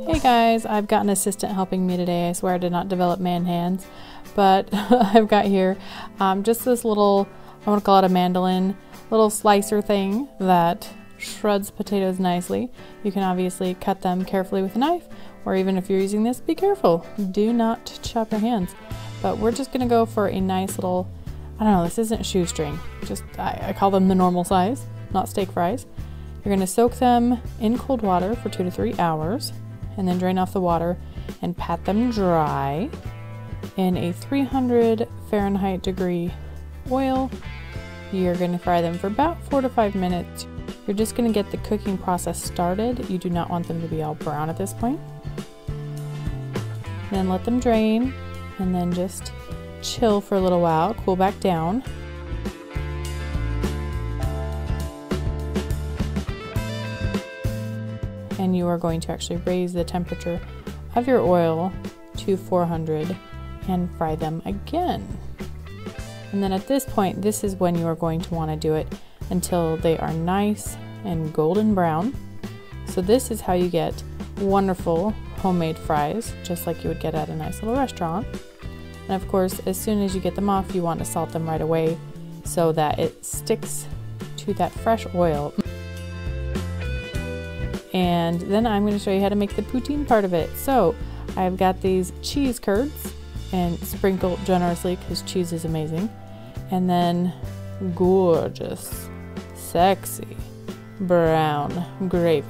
Hey guys, I've got an assistant helping me today. I swear I did not develop man hands, but I've got here just this little, I want to call it a mandolin, little slicer thing that shreds potatoes nicely. You can obviously cut them carefully with a knife, or even if you're using this, be careful. Do not chop your hands. But we're just going to go for a nice little, I don't know, this isn't shoestring, just I call them the normal size, not steak fries. You're going to soak them in cold water for 2 to 3 hours. And then drain off the water and pat them dry in a 300 Fahrenheit degree oil. You're going to fry them for about 4 to 5 minutes. You're just going to get the cooking process started. You do not want them to be all brown at this point. Then let them drain and then just chill for a little while, cool back down. And you are going to actually raise the temperature of your oil to 400 and fry them again. And then at this point, this is when you are going to want to do it until they are nice and golden brown. So this is how you get wonderful homemade fries, just like you would get at a nice little restaurant. And of course, as soon as you get them off, you want to salt them right away so that it sticks to that fresh oil. And then I'm going to show you how to make the poutine part of it. So I've got these cheese curds and sprinkled generously because cheese is amazing. And then gorgeous, sexy brown gravy.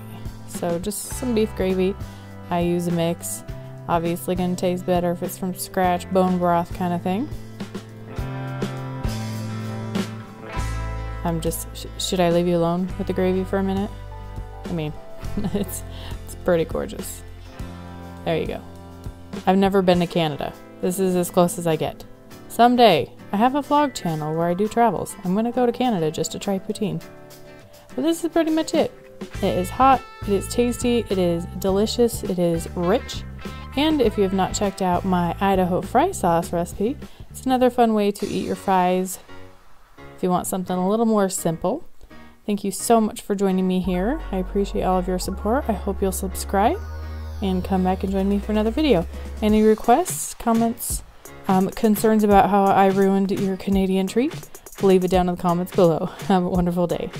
So just some beef gravy. I use a mix. Obviously going to taste better if it's from scratch, bone broth kind of thing. Should I leave you alone with the gravy for a minute? I mean, it's pretty gorgeous. There you go. I've never been to Canada. This is as close as I get. Someday, I have a vlog channel where I do travels. I'm going to go to Canada just to try poutine. But this is pretty much it. It is hot, it is tasty, it is delicious, it is rich. And if you have not checked out my Idaho fry sauce recipe, it's another fun way to eat your fries if you want something a little more simple. Thank you so much for joining me here. I appreciate all of your support. I hope you'll subscribe and come back and join me for another video. Any requests, comments, concerns about how I ruined your Canadian treat? Leave it down in the comments below. Have a wonderful day.